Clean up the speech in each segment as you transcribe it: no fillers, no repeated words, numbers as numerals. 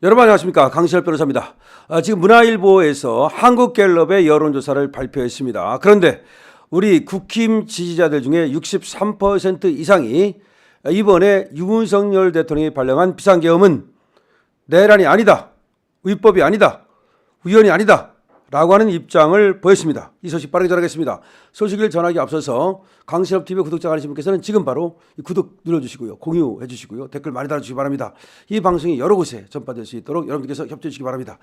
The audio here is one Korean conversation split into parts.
여러분 안녕하십니까, 강신엽 변호사입니다. 지금 문화일보에서 한국갤럽의 여론조사를 발표했습니다. 그런데 우리 국힘 지지자들 중에 63% 이상이 이번에 윤석열 대통령이 발령한 비상계엄은 내란이 아니다, 위법이 아니다, 위헌이 아니다 라고 하는 입장을 보였습니다. 이 소식 빠르게 전하겠습니다. 소식을 전하기 앞서서 강신엽TV 구독자 아니신 분께서는 지금 바로 구독 눌러주시고요, 공유해 주시고요, 댓글 많이 달아주시기 바랍니다. 이 방송이 여러 곳에 전파될 수 있도록 여러분들께서 협조해 주시기 바랍니다.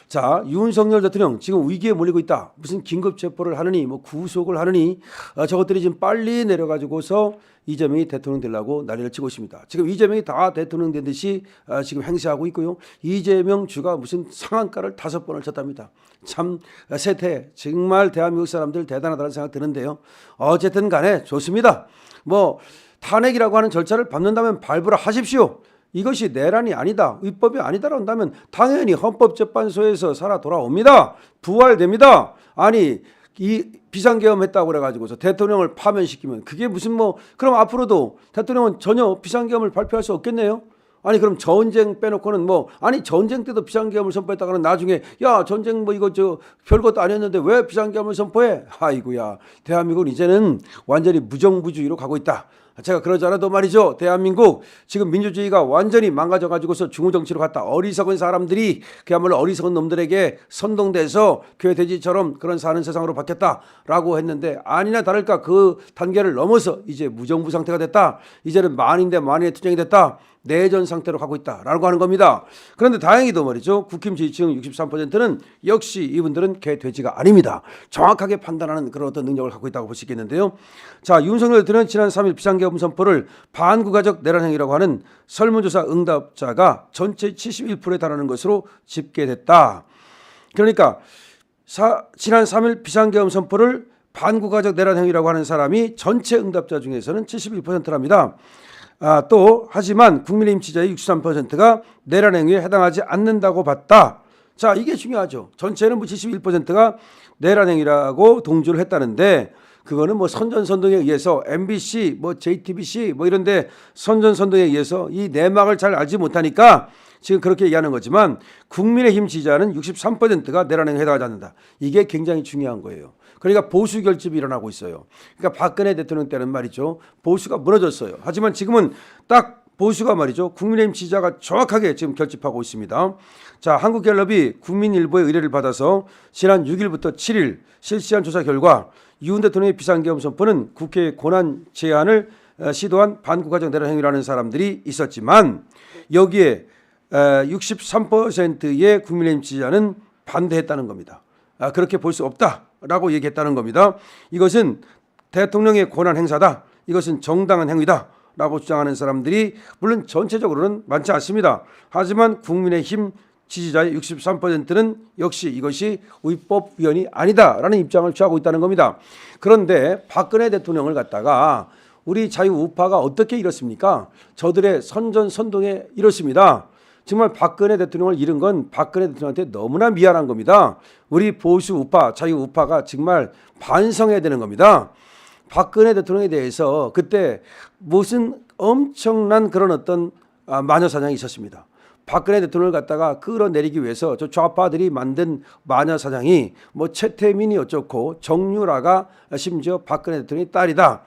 자, 윤석열 대통령 지금 위기에 몰리고 있다. 무슨 긴급 체포를 하느니 뭐 구속을 하느니 저것들이 지금 빨리 내려가지고서 이재명이 대통령 되려고 난리를 치고 있습니다. 지금 이재명이 다 대통령 된 듯이 지금 행세하고 있고요. 이재명 주가 무슨 상한가를 5번을 쳤답니다. 참 세태 정말 대한민국 사람들 대단하다는 생각 드는데요. 어쨌든 간에 좋습니다. 뭐 탄핵이라고 하는 절차를 밟는다면 밟으라 하십시오. 이것이 내란이 아니다, 위법이 아니다라고 한다면 당연히 헌법재판소에서 살아 돌아옵니다. 부활됩니다. 아니 이 비상계엄 했다고 그래가지고서 대통령을 파면시키면 그게 무슨 그럼 앞으로도 대통령은 전혀 비상계엄을 발표할 수 없겠네요. 아니 그럼 전쟁 빼놓고는 아니 전쟁 때도 비상계엄을 선포했다가는 나중에 야 전쟁 이거 별것도 아니었는데 왜 비상계엄을 선포해? 아이고야, 대한민국은 이제는 완전히 무정부주의로 가고 있다. 제가 그러지 않아도 말이죠, 대한민국 지금 민주주의가 완전히 망가져가지고서 중후정치로 갔다. 어리석은 사람들이 그야말로 어리석은 놈들에게 선동돼서 교회 돼지처럼 그런 사는 세상으로 바뀌었다라고 했는데 아니나 다를까 그 단계를 넘어서 이제 무정부 상태가 됐다. 이제는 만인 대 만인의 투쟁이 됐다. 내전 상태로 가고 있다라고 하는 겁니다. 그런데 다행히도 말이죠, 국힘 지지층 63%는 역시 이분들은 개 돼지가 아닙니다. 정확하게 판단하는 그런 어떤 능력을 갖고 있다고 볼 수 있겠는데요. 자, 윤석열 대통령은 지난 3일 비상계엄 선포를 반국가적 내란 행위라고 하는 설문조사 응답자가 전체 71%에 달하는 것으로 집계됐다. 그러니까 지난 3일 비상계엄 선포를 반국가적 내란 행위라고 하는 사람이 전체 응답자 중에서는 71%랍니다. 또 하지만 국민의힘 지지자의 63%가 내란 행위에 해당하지 않는다고 봤다. 자, 이게 중요하죠. 전체는 71%가 내란 행위라고 동조를 했다는데 그거는 선전선동에 의해서 MBC, JTBC 이런데 선전선동에 의해서 이 내막을 잘 알지 못하니까 지금 그렇게 얘기하는 거지만 국민의힘 지지자는 63%가 내란 행위에 해당하지 않는다. 이게 굉장히 중요한 거예요. 그러니까 보수 결집이 일어나고 있어요. 그러니까 박근혜 대통령 때는 말이죠, 보수가 무너졌어요. 하지만 지금은 딱 보수가 말이죠, 국민의힘 지지자가 정확하게 지금 결집하고 있습니다. 자, 한국갤럽이 국민일보의 의뢰를 받아서 지난 6일부터 7일 실시한 조사 결과 윤 대통령의 비상계엄 선포는 국회의 권한 제한을 시도한 반국가적 내란 행위라는 사람들이 있었지만 여기에 63%의 국민의힘 지지자는 반대했다는 겁니다. 그렇게 볼 수 없다라고 얘기했다는 겁니다. 이것은 대통령의 권한 행사다, 이것은 정당한 행위다 라고 주장하는 사람들이 물론 전체적으로는 많지 않습니다. 하지만 국민의힘 지지자의 63%는 역시 이것이 위법 위헌이 아니다라는 입장을 취하고 있다는 겁니다. 그런데 박근혜 대통령을 갖다가 우리 자유우파가 어떻게 잃었습니까? 저들의 선전선동에 잃었습니다. 정말 박근혜 대통령을 잃은 건 박근혜 대통령한테 너무나 미안한 겁니다. 우리 보수 우파, 자유우파가 정말 반성해야 되는 겁니다. 박근혜 대통령에 대해서 그때 무슨 엄청난 그런 어떤 마녀사냥이 있었습니다. 박근혜 대통령을 갖다가 끌어내리기 위해서 저 좌파들이 만든 마녀사냥이 최태민이 어쩌고 정유라가 심지어 박근혜 대통령의 딸이다,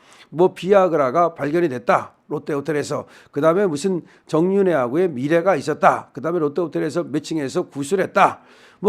비아그라가 발견이 됐다, 롯데호텔에서. 그 다음에 무슨 정윤회하고의 미래가 있었다. 그 다음에 롯데호텔에서 매칭해서 구술했다.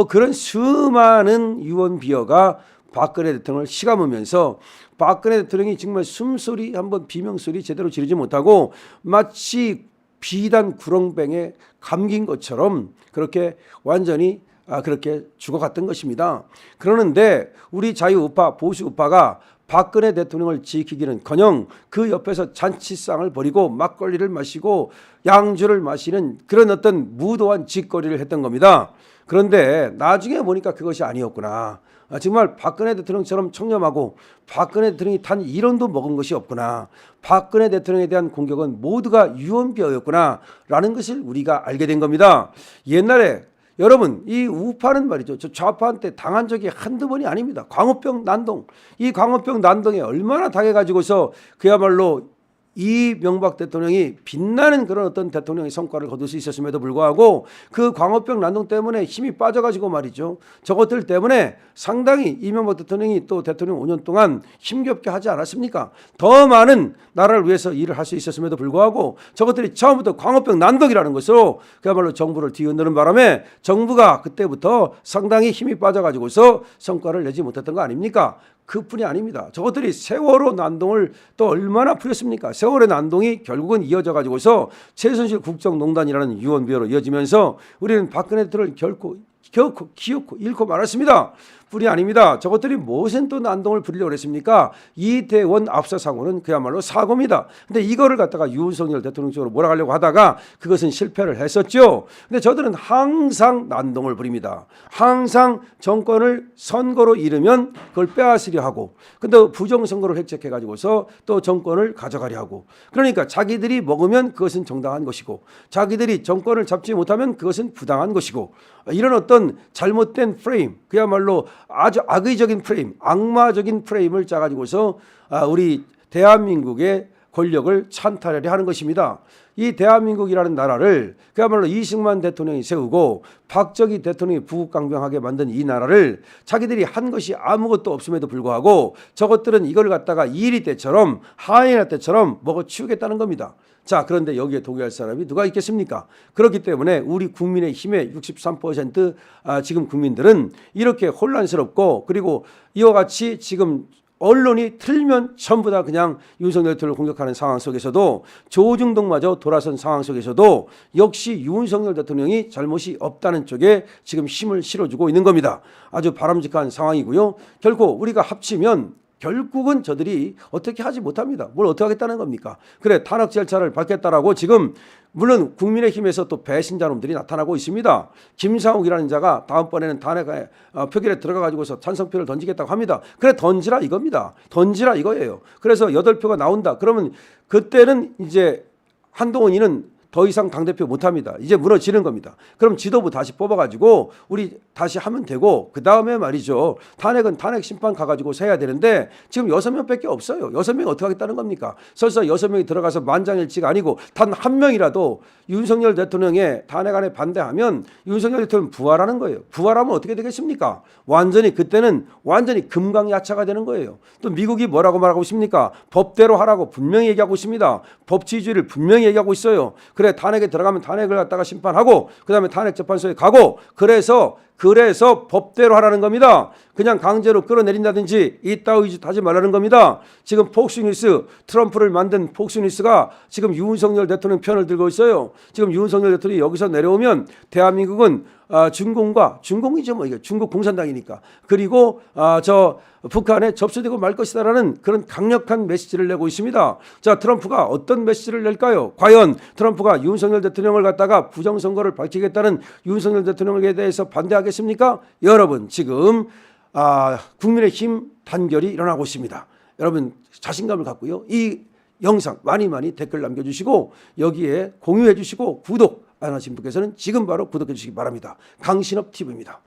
그런 수많은 유언비어가 박근혜 대통령을 시감으면서 박근혜 대통령이 정말 숨소리 한번 비명소리 제대로 지르지 못하고 마치 비단 구렁뱅에 감긴 것처럼 그렇게 완전히 그렇게 죽어갔던 것입니다. 그러는데 우리 자유우파, 보수우파가 박근혜 대통령을 지키기는커녕 그 옆에서 잔치상을 벌이고 막걸리를 마시고 양주를 마시는 그런 어떤 무도한 짓거리를 했던 겁니다. 그런데 나중에 보니까 그것이 아니었구나. 정말 박근혜 대통령처럼 청렴하고 박근혜 대통령이 단 1원도 먹은 것이 없구나. 박근혜 대통령에 대한 공격은 모두가 유언비어였구나 라는 것을 우리가 알게 된 겁니다. 옛날에 여러분 이 우파는 말이죠, 저 좌파한테 당한 적이 한두 번이 아닙니다. 광우병 난동, 이 광우병 난동에 얼마나 당해가지고서 그야말로 이명박 대통령이 빛나는 그런 어떤 대통령의 성과를 거둘 수 있었음에도 불구하고 그 광우병 난동 때문에 힘이 빠져가지고 말이죠. 저것들 때문에 상당히 이명박 대통령이 또 대통령 5년 동안 힘겹게 하지 않았습니까? 더 많은 나라를 위해서 일을 할 수 있었음에도 불구하고 저것들이 처음부터 광우병 난동이라는 것으로 그야말로 정부를 뒤흔드는 바람에 정부가 그때부터 상당히 힘이 빠져가지고서 성과를 내지 못했던 거 아닙니까? 그뿐이 아닙니다. 저것들이 세월호 난동을 또 얼마나 풀렸습니까? 세월호 난동이 결국은 이어져 가지고서 최순실 국정농단이라는 유언비어로 이어지면서 우리는 박근혜 대통령을 결코 잃고 말았습니다. 뿐이 아닙니다. 저것들이 무슨 또 난동을 부리려고 그랬습니까? 이태원 압사 사고는 그야말로 사고입니다. 근데 이거를 갖다가 윤석열 대통령 쪽으로 몰아가려고 하다가 그것은 실패를 했었죠. 근데 저들은 항상 난동을 부립니다. 항상 정권을 선거로 잃으면 그걸 빼앗으려 하고, 근데 부정선거를 획책해 가지고서 또 정권을 가져가려 하고, 그러니까 자기들이 먹으면 그것은 정당한 것이고 자기들이 정권을 잡지 못하면 그것은 부당한 것이고, 이런 어떤 잘못된 프레임, 그야말로 아주 악의적인 프레임, 악마적인 프레임을 짜가지고서 우리 대한민국의 권력을 찬탈하려 하는 것입니다. 이 대한민국이라는 나라를 그야말로 이승만 대통령이 세우고 박정희 대통령이 부국강병하게 만든 이 나라를 자기들이 한 것이 아무것도 없음에도 불구하고 저것들은 이걸 갖다가 이리 때처럼 하이에나 때처럼 먹어치우겠다는 겁니다. 자, 그런데 여기에 동의할 사람이 누가 있겠습니까? 그렇기 때문에 우리 국민의 힘의 63% 지금 국민들은 이렇게 혼란스럽고, 그리고 이와 같이 지금 언론이 틀면 전부 다 그냥 윤석열 대통령을 공격하는 상황 속에서도, 조중동마저 돌아선 상황 속에서도 역시 윤석열 대통령이 잘못이 없다는 쪽에 지금 힘을 실어주고 있는 겁니다. 아주 바람직한 상황이고요. 결코 우리가 합치면 결국은 저들이 어떻게 하지 못합니다. 뭘 어떻게 하겠다는 겁니까? 그래, 탄핵 절차를 밟겠다라고 지금 물론 국민의힘에서 또 배신자놈들이 나타나고 있습니다. 김상욱이라는 자가 다음번에는 탄핵 표결에 들어가 가지고서 찬성표를 던지겠다고 합니다. 그래, 던지라 이겁니다. 던지라 이거예요. 그래서 8표가 나온다. 그러면 그때는 이제 한동훈이는 더 이상 당대표 못합니다. 이제 무너지는 겁니다. 그럼 지도부 다시 뽑아가지고 우리 다시 하면 되고, 그 다음에 말이죠. 탄핵은 탄핵 심판 가가지고 해야 되는데 지금 6명밖에 없어요. 6명 어떻게 하겠다는 겁니까? 설사 6명이 들어가서 만장일치가 아니고 단 한 명이라도 윤석열 대통령의 탄핵안에 반대하면 윤석열 대통령 부활하는 거예요. 부활하면 어떻게 되겠습니까? 그때는 완전히 금강야차가 되는 거예요. 또 미국이 뭐라고 말하고 있습니까? 법대로 하라고 분명히 얘기하고 있습니다. 법치주의를 분명히 얘기하고 있어요. 그래, 탄핵에 들어가면 탄핵을 갖다가 심판하고 그다음에 탄핵 재판소에 가고, 그래서 법대로 하라는 겁니다. 그냥 강제로 끌어내린다든지 이따위 짓 하지 말라는 겁니다. 지금 폭스뉴스, 트럼프를 만든 폭스뉴스가 지금 윤석열 대통령 편을 들고 있어요. 지금 윤석열 대통령이 여기서 내려오면 대한민국은 중공이죠, 뭐 이게 중국 공산당이니까. 그리고 저 북한에 접수되고 말 것이다라는 그런 강력한 메시지를 내고 있습니다. 자, 트럼프가 어떤 메시지를 낼까요? 과연 트럼프가 윤석열 대통령을 갖다가 부정선거를 밝히겠다는 윤석열 대통령에 대해서 반대하겠습니까? 여러분, 지금 국민의힘 단결이 일어나고 있습니다. 여러분 자신감을 갖고요. 이 영상 많이 댓글 남겨주시고 여기에 공유해 주시고 구독 안 하신 분께서는 지금 바로 구독해 주시기 바랍니다. 강신업 TV입니다.